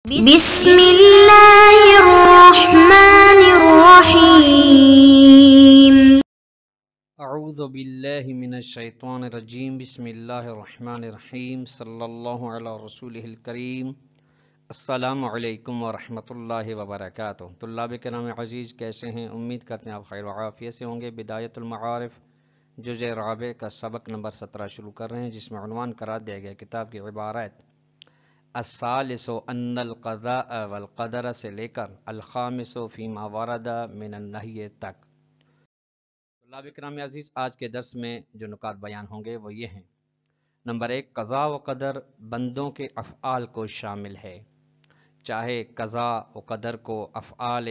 بسم اللہ الرحمن الرحیم اعوذ باللہ من الشیطان الرجیم بسم اللہ الرحمن الرحیم صلی اللہ علی رسولہ الکریم السلام علیکم ورحمۃ اللہ وبرکاتہ۔ طلاب کرام عزیز، کیسے ہیں؟ امید کرتے ہیں آپ خیر و عافیت سے ہوں گے۔ بدایت المعارف جزء رابع کا سبق نمبر 17 شروع کر رہے ہیں، جس میں عنوان قرار دیا گیا کتاب کی عبارت الثالث ان القضاء والقدر سے لے کر الخامس فیما ورد من النہی تک۔ طلاب کرام عزیز، آج کے درس میں جو نکات بیان ہوں گے وہ یہ ہیں۔ نمبر 1، قضاء و قدر بندوں کے افعال کو شامل ہے، چاہے قضاء و قدر کو افعال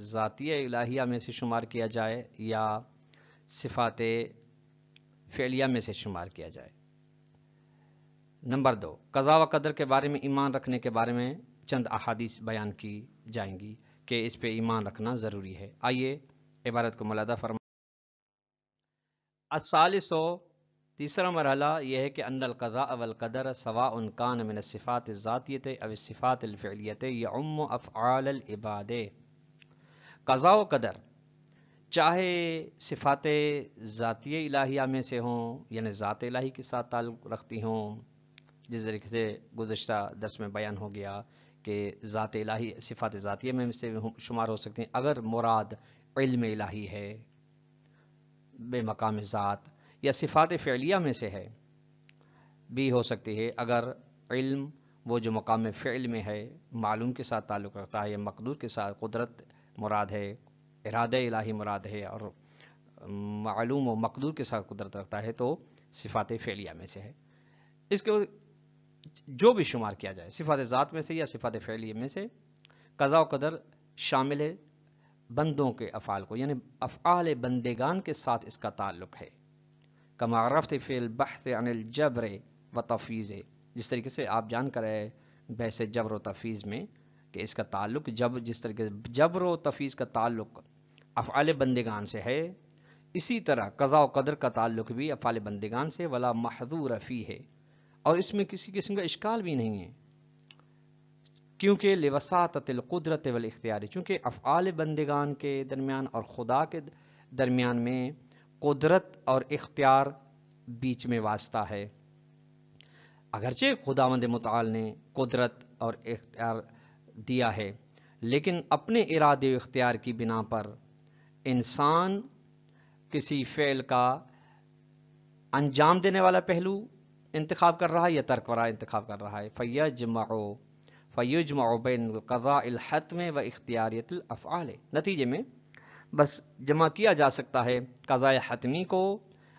ذاتیہ الہیہ میں سے شمار کیا جائے یا صفات فعلیہ میں سے شمار کیا جائے۔ نمبر 2، قضاء و قدر کے بارے میں ایمان رکھنے کے بارے میں چند احادیث بیان کی جائیں گی کہ اس پہ ایمان رکھنا ضروری ہے۔ آئیے عبارت کو ملاحظہ فرمائیں۔ الثالث، تیسرا مرحلہ یہ ہے کہ ان القضاء والقدر سواء کان من الصفات الذاتیۃ او الصفات الفعلیۃ یعم افعال العباد۔ قضاء و قدر چاہے صفات ذاتیہ الہیہ میں سے ہوں، یعنی ذات الہی کے ساتھ تعلق رکھتی ہوں، جس طریقے سے گزشتہ درس میں بیان ہو گیا کہ ذات الہی صفات ذاتیہ میں سے شمار ہو سکتے ہیں اگر مراد علم الہی ہے بے مقام ذات، یا صفات فعلیہ میں سے ہے بھی ہو سکتی ہے اگر علم وہ جو مقام فعل میں ہے معلوم کے ساتھ تعلق رکھتا ہے، یا مقدور کے ساتھ قدرت مراد ہے، ارادہ الہی مراد ہے، اور معلوم و مقدور کے ساتھ قدرت رکھتا ہے تو صفات فعلیہ میں سے ہے۔ اس کے جو بھی شمار کیا جائے صفات ذات میں سے یا صفات فعلیہ میں سے، قضاء و قدر شامل ہے بندوں کے افعال کو، یعنی افعال بندگان کے ساتھ اس کا تعلق ہے۔ کما عرفت فی البحث عن الجبر و تفویض، جس طریقے سے آپ جان کر ہے بحث جبر و تفویض میں کہ اس کا تعلق جس طریقے سے جبر و تفویض کا تعلق افعال بندگان سے ہے، اسی طرح قضاء و قدر کا تعلق بھی افعال بندگان سے، ولا محظور فیہ، اور اس میں کسی قسم کا اشکال بھی نہیں ہے، کیونکہ لوساطۃ القدرت والاختیار، چونکہ افعال بندگان کے درمیان اور خدا کے درمیان میں قدرت اور اختیار بیچ میں واسطہ ہے۔ اگرچہ خداوند متعال نے قدرت اور اختیار دیا ہے، لیکن اپنے ارادے و اختیار کی بنا پر انسان کسی فعل کا انجام دینے والا پہلو انتخاب کر رہا ہے یا ترک ورا انتخاب کر رہا ہے۔ فیجمع بین القضاء الحتم و اختیاریت الافعال، نتیجے میں بس جمع کیا جا سکتا ہے قضاء حتمی کو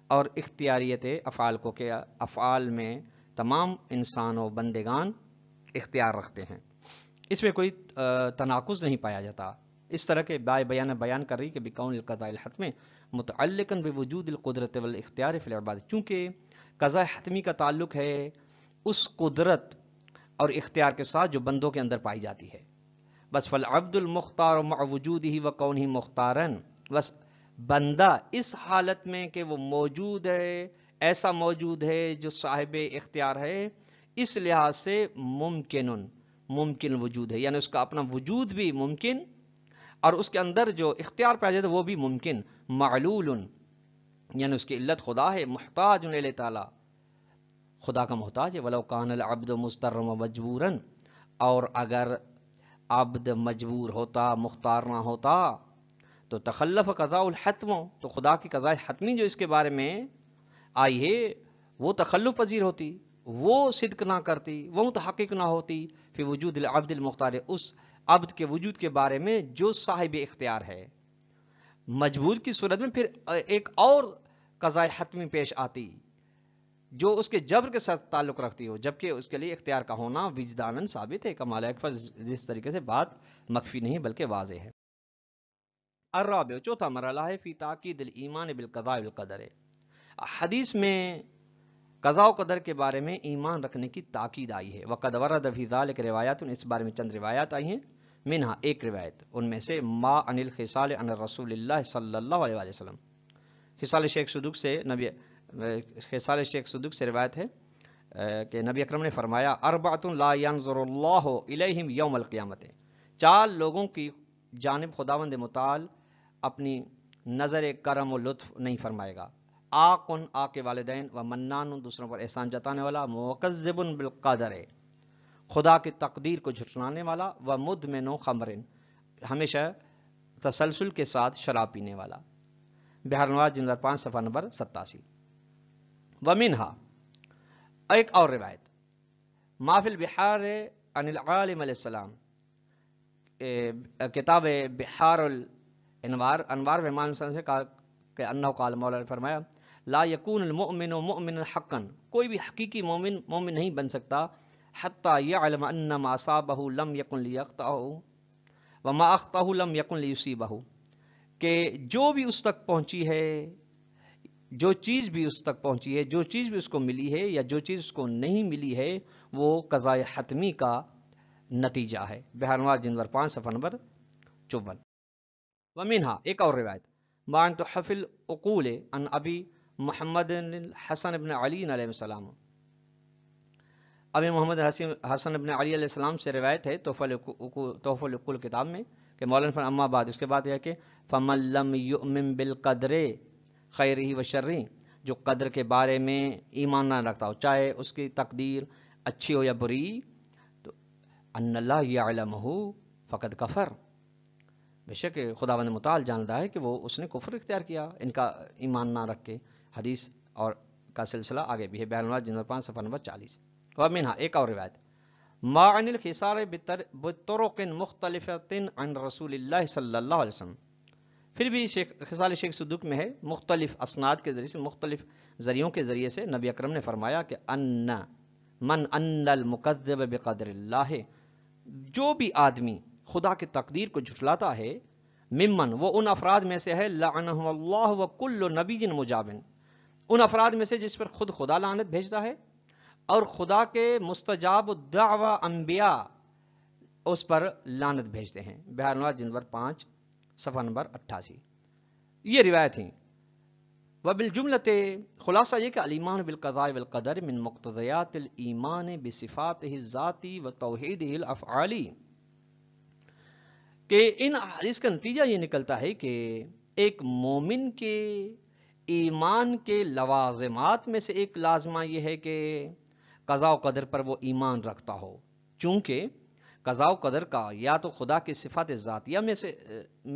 اور اختیاریت افعال کو، کہ افعال میں تمام انسان و بندگان اختیار رکھتے ہیں، اس میں کوئی تناقض نہیں پایا جاتا۔ اس طرح کے بیان کر رہی کہ بکون القضاء الحتم متعلقا بوجود القدرت والاختیار فی العباد، چونکہ قضاء حتمی کا تعلق ہے اس قدرت اور اختیار کے ساتھ جو بندوں کے اندر پائی جاتی ہے۔ بس فالعبد المختار مع وجودہ وکونہ مختارا، بس بندہ اس حالت میں کہ وہ موجود ہے، ایسا موجود ہے جو صاحب اختیار ہے، اس لحاظ سے ممکن وجود ہے، یعنی اس کا اپنا وجود بھی ممکن اور اس کے اندر جو اختیار پایا جاتا ہے وہ بھی ممکن، معلول یعنی اس کی علت خدا ہے، محتاج الیہ تعالی، خدا کا محتاج ہے۔ ولو کان العبد مضطرا مجبورا، اور اگر عبد مجبور ہوتا، مختار نہ ہوتا تو تخلف قضاء الحتم، تو خدا کی قضاء حتمی جو اس کے بارے میں آئی ہے وہ تخلف پذیر ہوتی، وہ صدق نہ کرتی، وہ متحقق نہ ہوتی فی وجود العبد المختار، اس عبد کے وجود کے بارے میں جو صاحب اختیار ہے۔ مجبور کی صورت میں پھر ایک اور قضاء حتمی پیش آتی جو اس کے جبر کے ساتھ تعلق رکھتی ہو، جبکہ اس کے لیے اختیار کا ہونا وجداناً ثابت ہے، کمال اکبر، جس طریقے سے بات مخفی نہیں بلکہ واضح ہے۔ الرابع، چوتھا مرحلہ ہے فی تاکید الایمان بالقضاء والقدر، حدیث میں قضاء و قدر کے بارے میں ایمان رکھنے کی تاکید آئی ہے۔ وقد ورد فی ذلک روایات، اس بارے میں چند روایات آئی ہیں، منہا ایک روایت ان میں سے ما عن الخصال عن رسول اللہ صلی اللہ علیہ وسلم، خصال شیخ صدوق سے روایت ہے کہ نبی اکرم نے فرمایا اربعۃ لا ينظر اللہ الیہم یوم القیامت، 4 لوگوں کی جانب خداوند متعال اپنی نظر کرم و لطف نہیں فرمائے گا، آقن آق کے والدین، و منان دوسروں پر احسان جتانے والا، مکذب بالقدر خدا کی تقدیر کو جھٹلانے والا، و مدمن خمر ہمیشہ تسلسل کے ساتھ شراب پینے والا۔ بحر الانوار جلد 5 صفحہ نمبر 87۔ ومنہا ایک اور روایت، ما فی البحار عن العالم علیہ السلام، کتاب بحار الانوار انوار ومان سے کہا کہ انہو قال، مولا نے فرمایا لا یکون المؤمن مؤمن حقا، کوئی بھی حقیقی مومن مومن نہیں بن سکتا، حتی یعلم ان ما اصابہ لم یکن لیقطعہ وما اخطأہ لم یکن لیصیبہ، کہ جو بھی اس تک پہنچی ہے، جو چیز بھی اس تک پہنچی ہے، جو چیز بھی اس کو ملی ہے، یا جو چیز اس کو نہیں ملی ہے، وہ قضاء حتمی کا نتیجہ ہے۔ بحر الانوار جلد 5 صفحہ نمبر 54۔ ومنہا ایک اور روایت، ما ان تحف العقول عن ابی محمد الحسن بن علی علیہ السلام، ابی محمد حسن بن علی علیہ السلام سے روایت ہے تحف العقول کتاب میں کہ مولانا فرمایا اما بعد، اس کے بعد یہ ہے کہ فمن لم یؤمن بالقدر خیرہ و شرہ، جو قدر کے بارے میں ایمان نہ رکھتا ہو، چاہے اس کی تقدیر اچھی ہو یا بری، تو ان اللہ یعلمہ فقد کفر، بے شک خداوند متعال جانتا ہے کہ وہ اس نے کفر اختیار کیا ان کا ایمان نہ رکھ کے۔ حدیث اور کا سلسلہ آگے بھی ہے، بحر الانوار جلد 5 صفحہ نمبر 40۔ ومنہا ایک اور روایت، ما عن الخسار بطرق مختلفۃ عن رسول اللہ صلی اللہ علیہ وسلم، پھر بھی خصال شیخ صدوق میں ہے، مختلف اسناد کے ذریعے سے، مختلف ذریعوں کے ذریعے سے نبی اکرم نے فرمایا کہ ان المکذب بقدر اللہ، جو بھی آدمی خدا کی تقدیر کو جھٹلاتا ہے، ممن وہ ان افراد میں سے ہے، لعنہ اللہ وکل نبی مجاب، ان افراد میں سے جس پر خود خدا لعنت بھیجتا ہے اور خدا کے مستجاب الدعوی انبیاء اس پر لعنت بھیجتے ہیں۔ بحر الانوار جلد 5 صفحہ نمبر 88۔ یہ روایت ہیں۔ وبالجملۃ خلاصہ یہ کہ الایمان بالقضاء والقدر من مقتضیات الایمان بصفاتہ الذاتی و توحیدہ الافعالی، کہ ان احادیث کا نتیجہ یہ نکلتا ہے کہ ایک مومن کے ایمان کے لوازمات میں سے ایک لازمہ یہ ہے کہ قضاء و قدر پر وہ ایمان رکھتا ہو، چونکہ قضاء و قدر کا یا تو خدا کی صفات ذاتیہ میں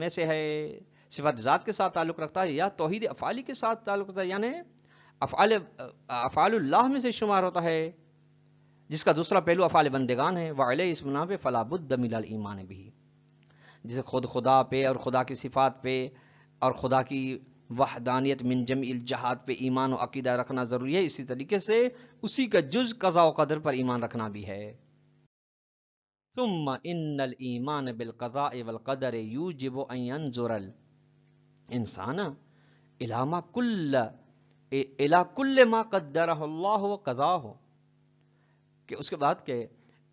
سے ہے، صفات ذات کے ساتھ تعلق رکھتا ہے، یا توحید افعالی کے ساتھ تعلق رکھتا ہے، یعنی افعال اللہ میں سے شمار ہوتا ہے، جس کا دوسرا پہلو افعال بندگان ہے۔ وعلیہ اس بنا پہ فلا بد من الایمان بھی، جسے خود خدا پہ اور خدا کی صفات پہ اور خدا کی وحدانیت من جميع الجہات پہ ایمان و عقیدہ رکھنا ضروری ہے، اسی طریقے سے اسی کا جز قضاء و قدر پر ایمان رکھنا بھی ہے۔ ثم ان الایمان بالقضاء والقدر یوجب ان ينظر الانسان الى كل ما قدره اللہ وقضاه، کہ اس کے بعد کہ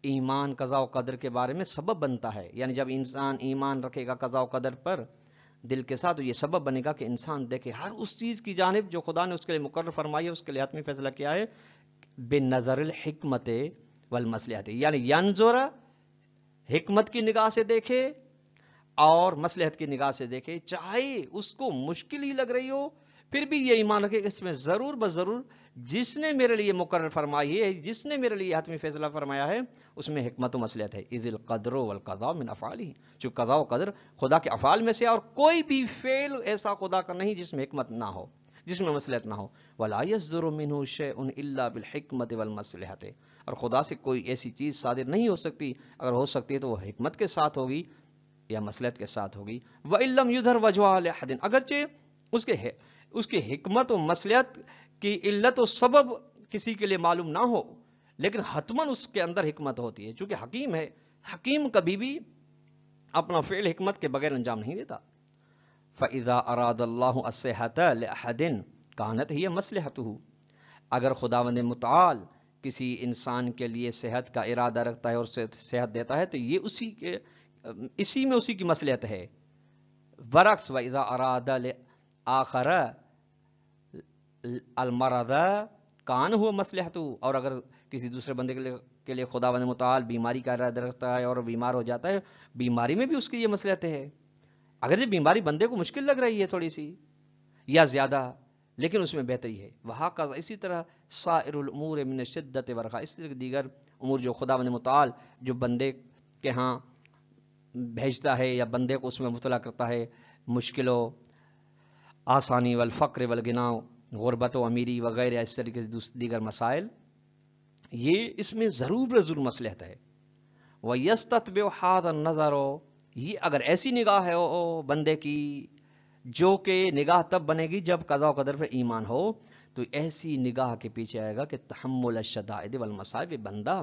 ایمان قضاء و قدر کے بارے میں سبب بنتا ہے، یعنی جب انسان ایمان رکھے گا قضاء و قدر پر دل کے ساتھ، تو یہ سبب بنے گا کہ انسان دیکھے ہر اس چیز کی جانب جو خدا نے اس کے لیے مقرر فرمائی ہے، اس کے لیے حتمی فیصلہ کیا ہے، بنظر الحکمت والمصلحت، یعنی ینظر حکمت کی نگاہ سے دیکھے اور مصلحت کی نگاہ سے دیکھے، چاہے اس کو مشکل ہی لگ رہی ہو پھر بھی یہ ایمان رکھے کہ اس میں ضرور بضرور جس نے میرے لیے مقرر فرمائی ہے، جس نے میرے لیے حتمی فیصلہ فرمایا ہے، اس میں حکمت و مصلحت ہے۔ اذ القدر والقضاء من افعالہ، جو قضاء و قدر خدا کے افعال میں سے، اور کوئی بھی فعل ایسا خدا کا نہیں جس میں حکمت نہ ہو، جس میں مصلحت نہ ہو۔ ولا يصدر منه شيء الا بالحکمت والمصلحت، اور خدا سے کوئی ایسی چیز صادر نہیں ہو سکتی، اگر ہو سکتی ہے تو وہ حکمت کے ساتھ ہوگی یا مصلحت کے ساتھ ہوگی۔ وَإِن لَّمْ يُظْهَرْ وَجْهُهَا لِأَحَدٍ، اگرچہ اس کے حکمت و مصلحت کی علت و سبب کسی کے لیے معلوم نہ ہو، لیکن حتماً اس کے اندر حکمت ہوتی ہے، چونکہ حکیم ہے، حکیم کبھی بھی اپنا فعل حکمت کے بغیر انجام نہیں دیتا۔ فَإِذَا أَرَادَ اللَّهُ الصِّحَّةَ لِأَحَدٍ كَانَتْ هِيَ مَصْلِحَتُهُ، اگر خداوند متعال کسی انسان کے لیے صحت کا ارادہ رکھتا ہے اور اسے صحت دیتا ہے، تو یہ اسی میں اسی کی مصلحت ہے۔ برعکس وَإِذَا أَرَادَ لِآخَرَ الْمَرَضَ كَانَ هُوَ مَصْلِحَتُهُ، اور اگر کسی دوسرے بندے کے لیے خداوند متعال بیماری کا ارادہ رکھتا ہے اور بیمار ہو جاتا ہے، بیماری میں بھی اس کی یہ مصلحت ہے، اگر یہ بیماری بندے کو مشکل لگ رہی ہے تھوڑی سی یا زیادہ، لیکن اس میں بہتری ہے۔ وہاں کا اسی طرح سائر الامور من شدت ورخا، اس طرح دیگر امور جو خداوند متعال جو بندے کے ہاں بھیجتا ہے یا بندے کو اس میں مبتلا کرتا ہے، مشکلوں، آسانی، والفقر والغنا، غربت و امیری وغیرہ، اس طریقے سے دیگر مسائل، یہ اس میں ضرور مصلحت ہے۔ وَيَسْتَتْبِعُ هَذَا النَّظَرُ، یہ اگر ایسی نگاہ ہے بندے کی جو کہ نگاہ تب بنے گی جب قضاء و قدر پر ایمان ہو، تو ایسی نگاہ کے پیچھے آئے گا کہ تحمل الشدائد والمصائب، بندہ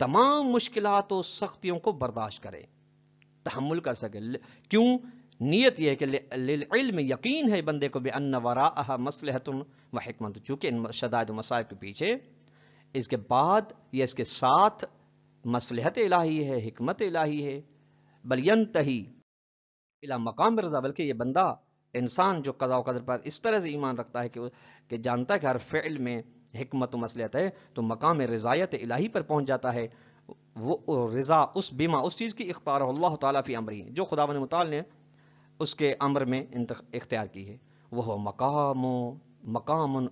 تمام مشکلات و سختیوں کو برداشت کرے، تحمل کر سکے۔ کیوں؟ نیت یہ ہے کہ للعلم، یقین ہے بندے کو بأن وراءها مصلحت و حکمت، چونکہ ان شدائد و مصائب کے پیچھے، اس کے بعد یا اس کے ساتھ مصلحت الہی ہے، حکمت الہی ہے۔ بل ینتہی الی مقام رضا، بلکہ یہ بندہ انسان جو قضاء و قدر پر اس طرح سے ایمان رکھتا ہے کہ جانتا ہے کہ ہر فعل میں حکمت و مصلحت ہے، تو مقام رضایت الہی پر پہنچ جاتا ہے۔ وہ رضا اس بیما، اس چیز کی اختار اللہ تعالیٰ فی امرہ، جو خداوند متعال نے اس کے امر میں اختیار کی ہے۔ وہ مقام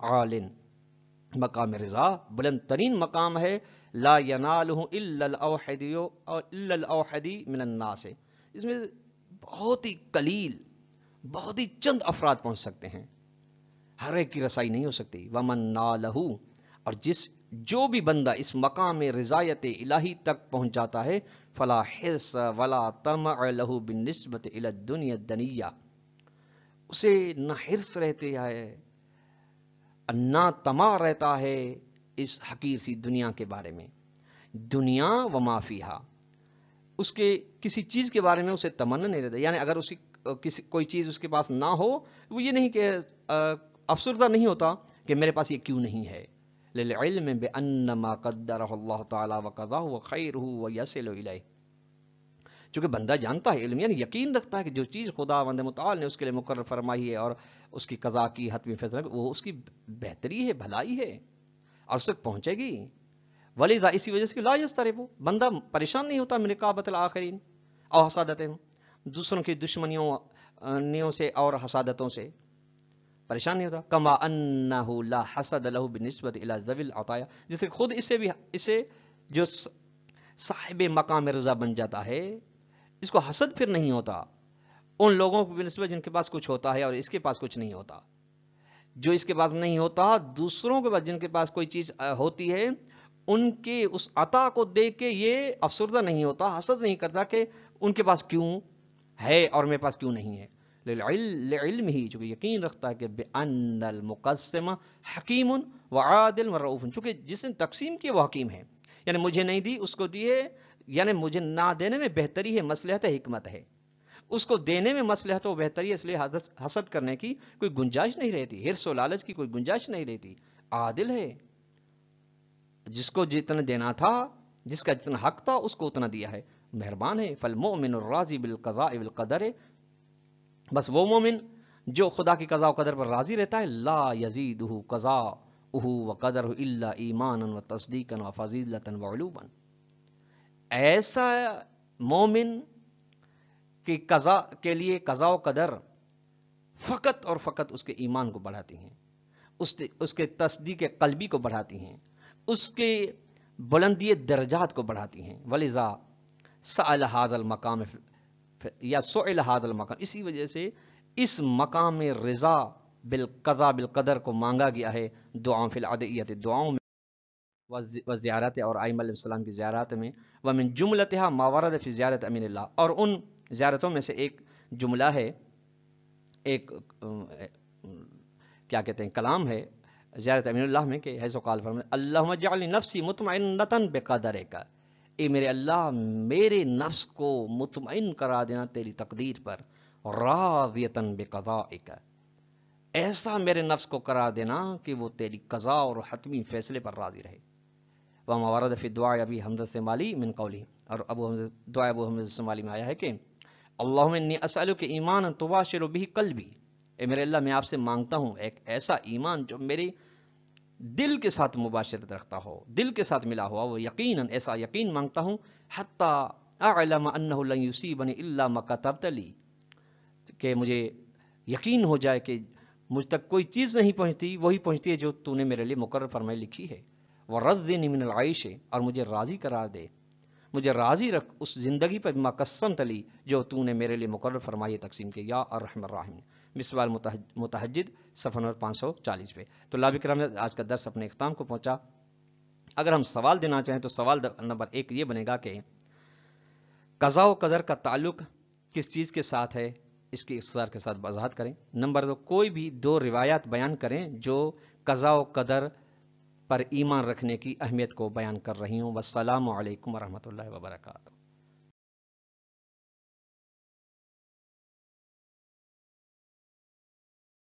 عال، مقام رضا بلند ترین مقام ہے، لا ینالہ الا الاوحدی من الناس، اس میں بہت ہی قلیل، بہت ہی چند افراد پہنچ سکتے ہیں، ہر ایک کی رسائی نہیں ہو سکتی۔ ومن نالہ، اور جو بھی بندہ اس مقام رضایت الہی تک پہنچ جاتا ہے، فلا حرص ولا طمع لہ بالنسبۃ الی الدنیا الدنیہ، اسے نہ حرص رہتے ہے نہ طمع رہتا ہے اس حقیر سی دنیا کے بارے میں، دنیا و ما فیہا، اس کے کسی چیز کے بارے میں اسے تمنا نہیں رہتا، یعنی اگر کوئی چیز اس کے پاس نہ ہو، وہ یہ نہیں کہ افسردہ نہیں ہوتا کہ میرے پاس یہ کیوں نہیں ہے، للعلم بأن ما قدرہ اللہ تعالی وقضاہ خیرہ ویصل الیہ، چونکہ بندہ جانتا ہے، علم یعنی یقین رکھتا ہے کہ جو چیز خداوند متعال نے اس کے لیے مقرر فرمائی ہے اور اس کی قضا کی حتمی فیصلہ، وہ اس کی بہتری ہے، بھلائی ہے اور اس تک پہنچے گی۔ ولیذا، اسی وجہ سے کہ لا یضطرب، بندہ پریشان نہیں ہوتا من رقابۃ الآخرین اور حسادتہم، دوسروں کی دشمنیوں سے اور حسادتوں سے پریشان نہیں ہوتا۔ کما انہ لا حسد لہ بالنسبۃ الی ذوی العطایا، جس سے خود اسے جو صاحب مقام رضا بن جاتا ہے، اس کو حسد پھر نہیں ہوتا ان لوگوں کو بنسبت جن کے پاس کچھ ہوتا ہے اور اس کے پاس کچھ نہیں ہوتا۔ جو اس کے پاس نہیں ہوتا، دوسروں کے پاس جن کے پاس کوئی چیز ہوتی ہے، ان کے اس عطا کو دیکھ کے یہ افسردہ نہیں ہوتا، حسد نہیں کرتا کہ ان کے پاس کیوں ہے اور میرے پاس کیوں نہیں ہے۔ لعلم ہی، چونکہ یقین رکھتا ہے کہ بأن المقسم حکیم وعادل ورؤوف، چونکہ جس نے تقسیم کی وہ حکیم ہے، یعنی مجھے نہیں دی اس کو دیے، یعنی مجھے نہ دینے میں بہتری ہے، مصلحت ہے، حکمت ہے، اس کو دینے میں مصلحت و بہتری ہے، اس لیے حسد کرنے کی کوئی گنجائش نہیں رہتی، حرص و لالچ کی کوئی گنجائش نہیں رہتی، عادل ہے، جس کو جتنا دینا تھا، جس کا جتنا حق تھا اس کو اتنا دیا ہے، مہربان ہے۔ فالمؤمن الراضی بالقضاء والقدر، بس وہ مومن جو خدا کی قضاء و قدر پر راضی رہتا ہے، لا یزیدہ قضاؤہ وقدرہ الا ایمانا وتصدیقا وفضیلۃ وعلوما، ایسا مومن کی قضاء کے لیے قضاء و قدر فقط اور فقط اس کے ایمان کو بڑھاتی ہیں، اس کے تصدیق قلبی کو بڑھاتی ہیں، اس کے بلندی درجات کو بڑھاتی ہیں۔ ولذا سأل هذا المقام یا سئل هذا المقام، اسی وجہ سے اس مقام رضا بالقضاء بالقدر کو مانگا گیا ہے دعاؤں فی العدیت، دعاؤں میں و زیارت اور ائمہ علیہ السلام کی زیارات میں، ومن جملتها ما ورد فی زیارت امین اللہ، اور ان زیارتوں میں سے ایک جملہ ہے، ایک کیا کہتے ہیں کلام ہے زیارت امین اللہ میں کہ حیث قال فرمائے اللہم اجعل نفسی مطمئنۃ بقدرک، اے میرے اللہ میرے نفس کو مطمئن کرا دینا تیری تقدیر پر، راضیۃ بقضائک، ایسا میرے نفس کو کرا دینا کہ وہ تیری قضاء اور حتمی فیصلے پر راضی رہے۔ وما ورد فی دعاء ابی حمزہ الثمالی من قولی، اور دعا ابو حمزہ الثمالی میں آیا ہے کہ اللہم انی اسألک ایمانا تباشر بہ قلبی، اے میرے اللہ میں آپ سے مانگتا ہوں ایک ایسا ایمان جو دل کے ساتھ مباشرت رکھتا ہو، دل کے ساتھ ملا ہوا، وہ یقیناً ایسا یقین مانگتا ہوں حتی اعلم انہ لن یصیبنی الا ما کتبت لی، کہ مجھے یقین ہو جائے کہ مجھ تک کوئی چیز نہیں پہنچتی، وہی پہنچتی ہے جو تو نے میرے لیے مقرر فرمائی لکھی ہے، وَرَضِّنِي مِنَ الْعَيْشِ، اور مجھے راضی قرار دے، مجھے راضی رکھ اس زندگی پر بما قسمت لی، جو تو نے میرے لیے مقرر فرمائی تقسیم کے، یا ارحم الراحمین۔ مصباح المتہجد صفحہ نمبر 540 پہ۔ تو طلاب کرام، آج کا درس اپنے اختتام کو پہنچا۔ اگر ہم سوال دینا چاہیں تو سوال نمبر 1 یہ بنے گا کہ قضاء و قدر کا تعلق کس چیز کے ساتھ ہے، اس کی اختصار کے ساتھ وضاحت کریں۔ نمبر 2، کوئی بھی 2 روایات بیان کریں جو قضاء و قدر پر ایمان رکھنے کی اہمیت کو بیان کر رہی ہوں۔ والسلام علیکم ورحمۃ اللہ وبرکاتہ۔